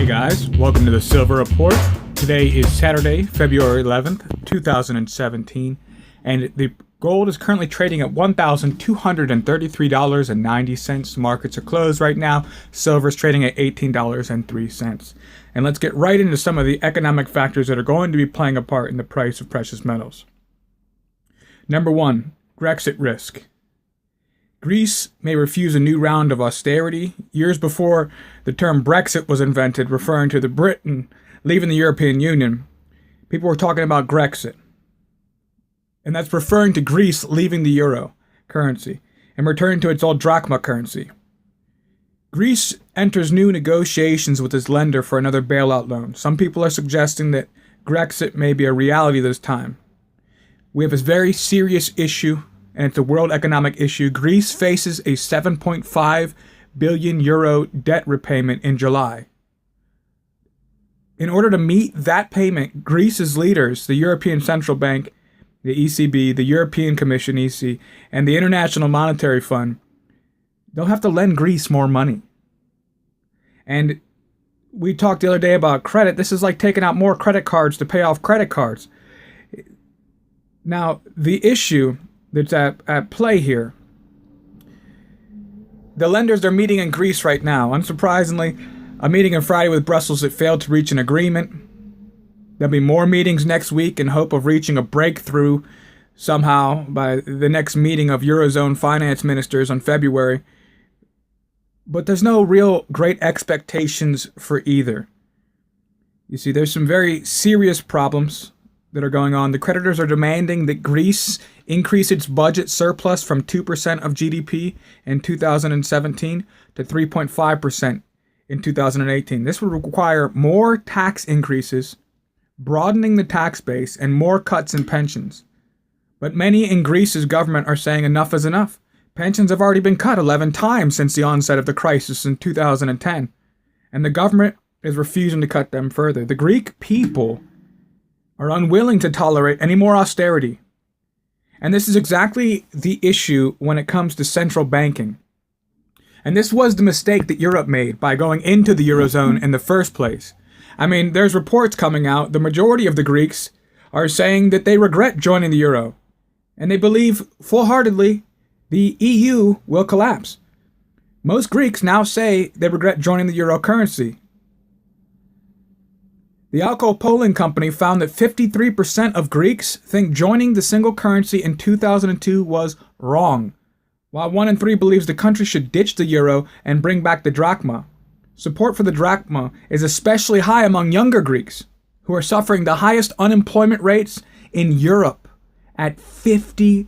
Hey guys, welcome to the Silver Report. Today is Saturday, February 11th, 2017, and the gold is currently trading at $1,233.90. Markets are closed right now. Silver is trading at $18.03. And let's get right into some of the economic factors that are going to be playing a part in the price of precious metals. Number one, Grexit risk. Greece may refuse a new round of austerity. Years before the term Brexit was invented, referring to the Britain leaving the European Union, people were talking about grexit. And that's referring to Greece leaving the euro currency and returning to its old drachma currency. Greece enters new negotiations with its lender for another bailout loan. Some people are suggesting that Grexit may be a reality this time. We have a very serious issue, and it's a world economic issue. Greece faces a 7.5 billion euro debt repayment in July. In order to meet that payment, Greece's leaders, the European Central Bank, the ECB, the European Commission, EC, and the International Monetary Fund, they'll have to lend Greece more money. And we talked the other day about credit. This is like taking out more credit cards to pay off credit cards. Now, the issue that's at play here, the lenders are meeting in Greece right now. Unsurprisingly, a meeting on Friday with Brussels that failed to reach an agreement. There'll be more meetings next week in hope of reaching a breakthrough somehow by the next meeting of Eurozone finance ministers on February. But there's no real great expectations for either. You see, there's some very serious problems that are going on. The creditors are demanding that Greece increase its budget surplus from 2% of GDP in 2017 to 3.5% in 2018. This would require more tax increases, broadening the tax base, and more cuts in pensions. But many in Greece's government are saying enough is enough. Pensions have already been cut 11 times since the onset of the crisis in 2010, and the government is refusing to cut them further. The Greek people are unwilling to tolerate any more austerity. And this is exactly the issue when it comes to central banking. And this was the mistake that Europe made by going into the Eurozone in the first place. I mean, there's reports coming out. The majority of the Greeks are saying that they regret joining the euro. And they believe full-heartedly the EU will collapse. Most Greeks now say they regret joining the euro currency. The Alco polling company found that 53% of Greeks think joining the single currency in 2002 was wrong, while 1 in 3 believes the country should ditch the euro and bring back the drachma. Support for the drachma is especially high among younger Greeks, who are suffering the highest unemployment rates in Europe at 53%.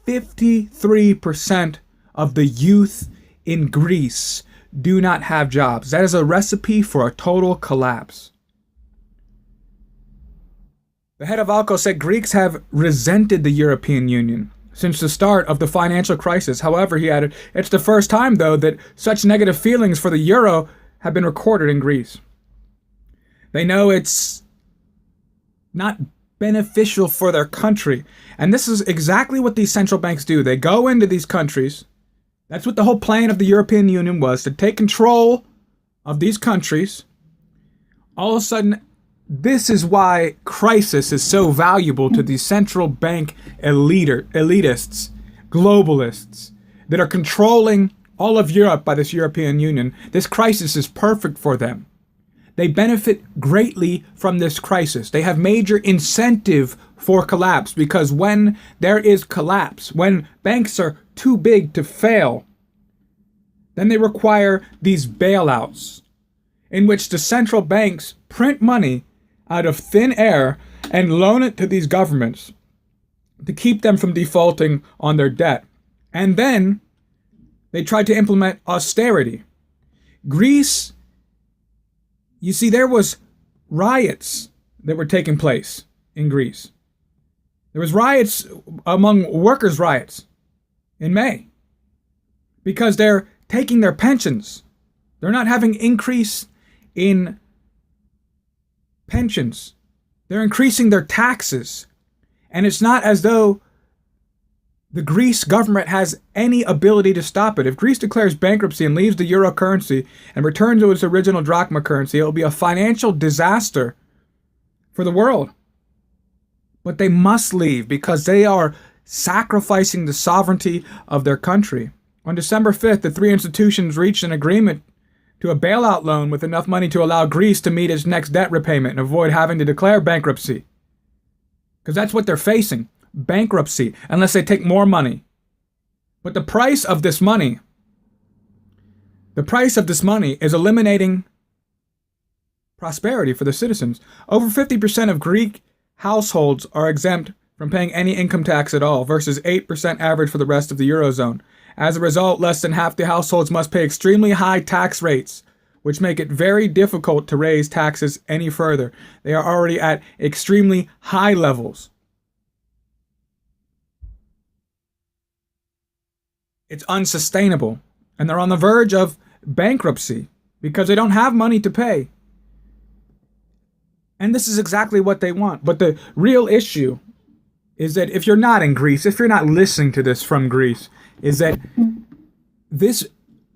53% of the youth in Greece do not have jobs. That is a recipe for a total collapse. The head of Alco said Greeks have resented the European Union since the start of the financial crisis. However, he added, it's the first time, though, that such negative feelings for the euro have been recorded in Greece. They know it's not beneficial for their country. And this is exactly what these central banks do. They go into these countries. That's what the whole plan of the European Union was, to take control of these countries. All of a sudden, this is why crisis is so valuable to these central bank elitists, globalists, that are controlling all of Europe by this European Union. This crisis is perfect for them. They benefit greatly from this crisis. They have major incentive for collapse, because when there is collapse, when banks are too big to fail, then they require these bailouts in which the central banks print money out of thin air and loan it to these governments to keep them from defaulting on their debt. And then they try to implement austerity. Greece, you see, there was riots that were taking place in Greece. There was riots among workers' riots in May because they're taking their pensions. They're not having increase in pensions. They're increasing their taxes. And it's not as though the Greece government has any ability to stop it. If Greece declares bankruptcy and leaves the euro currency and returns to its original drachma currency, it will be a financial disaster for the world. But they must leave because they are sacrificing the sovereignty of their country. On December 5th, the three institutions reached an agreement to a bailout loan with enough money to allow Greece to meet its next debt repayment and avoid having to declare bankruptcy. Because that's what they're facing, bankruptcy, unless they take more money. But the price of this money is eliminating prosperity for the citizens. Over 50% of Greek households are exempt from paying any income tax at all, versus 8% average for the rest of the Eurozone. As a result, less than half the households must pay extremely high tax rates, which make it very difficult to raise taxes any further. They are already at extremely high levels. It's unsustainable, and they're on the verge of bankruptcy because they don't have money to pay. And this is exactly what they want. But the real issue is that if you're not in Greece, if you're not listening to this from Greece, is that this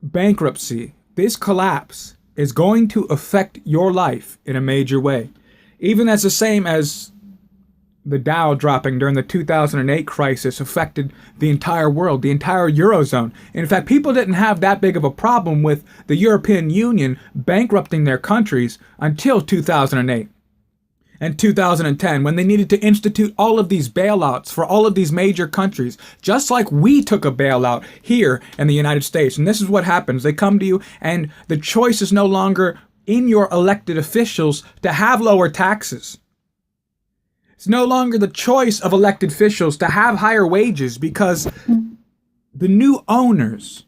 bankruptcy, this collapse, is going to affect your life in a major way. Even as the same as the Dow dropping during the 2008 crisis affected the entire world, the entire Eurozone. In fact, people didn't have that big of a problem with the European Union bankrupting their countries until 2008. And 2010, when they needed to institute all of these bailouts for all of these major countries, just like we took a bailout here in the United States. And this is what happens. They come to you, and the choice is no longer in your elected officials to have lower taxes. It's no longer the choice of elected officials to have higher wages, because the new owners,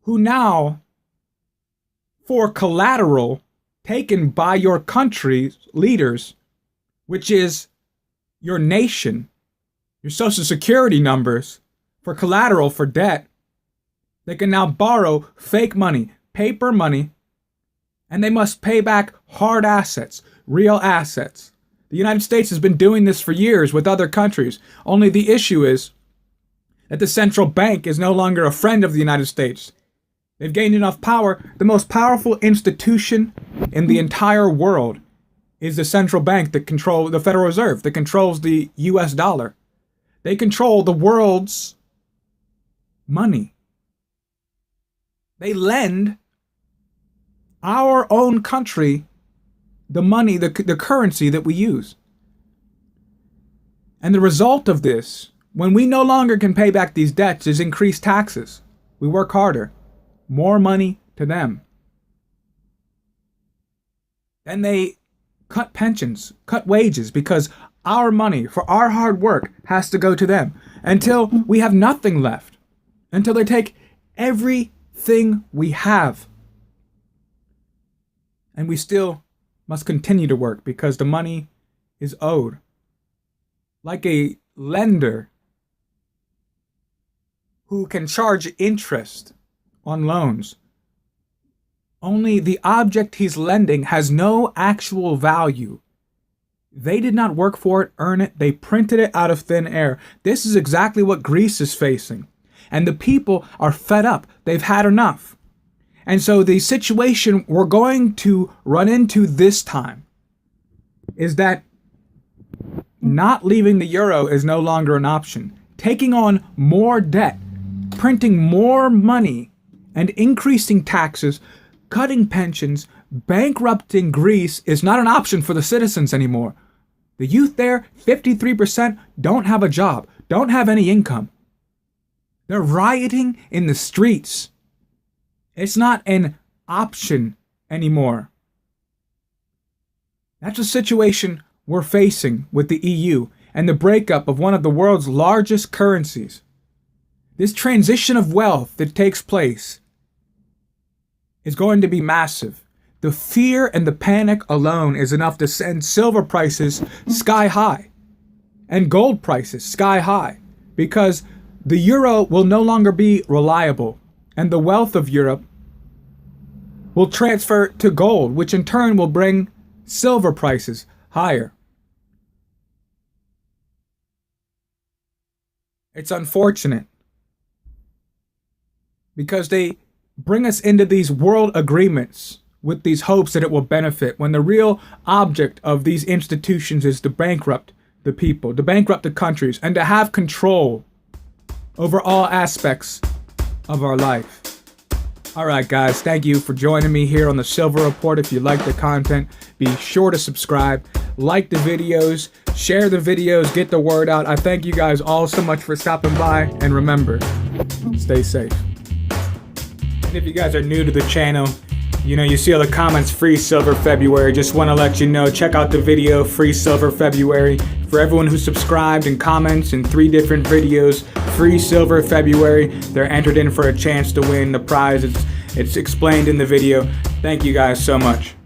who now, for collateral taken by your country's leaders, which is your nation, your social security numbers, for collateral for debt, they can now borrow fake money, paper money, and they must pay back hard assets, real assets. The United States has been doing this for years with other countries. Only the issue is that the central bank is no longer a friend of the United States. They've gained enough power. The most powerful institution in the entire world is the central bank that controls the Federal Reserve, that controls the US dollar. They control the world's money. They lend our own country the money, the currency that we use. And the result of this, when we no longer can pay back these debts, is increased taxes. We work harder. More money to them. Then they cut pensions, cut wages, because our money for our hard work has to go to them until we have nothing left, until they take everything we have. And we still must continue to work because the money is owed. Like a lender who can charge interest on loans. Only the object he's lending has no actual value. They did not work for it, earn it, they printed it out of thin air. This is exactly what Greece is facing. And the people are fed up. They've had enough. And so the situation we're going to run into this time is that not leaving the euro is no longer an option. Taking on more debt, printing more money, and increasing taxes, cutting pensions, bankrupting Greece is not an option for the citizens anymore. The youth there, 53%, don't have a job, don't have any income. They're rioting in the streets. It's not an option anymore. That's the situation we're facing with the EU and the breakup of one of the world's largest currencies. This transition of wealth that takes place is going to be massive. The fear and the panic alone is enough to send silver prices sky high and gold prices sky high, because the euro will no longer be reliable, and the wealth of Europe will transfer to gold, which in turn will bring silver prices higher. It's unfortunate because they bring us into these world agreements with these hopes that it will benefit, when the real object of these institutions is to bankrupt the people, to bankrupt the countries, and to have control over all aspects of our life. All right, guys, thank you for joining me here on the Silver Report. If you like the content, be sure to subscribe, like the videos, share the videos, get the word out. I thank you guys all so much for stopping by, and remember, stay safe. And if you guys are new to the channel, you see all the comments, Free Silver February. Just want to let you know, check out the video, Free Silver February. For everyone who subscribed and comments in 3 different videos, Free Silver February, they're entered in for a chance to win the prize. It's explained in the video. Thank you guys so much.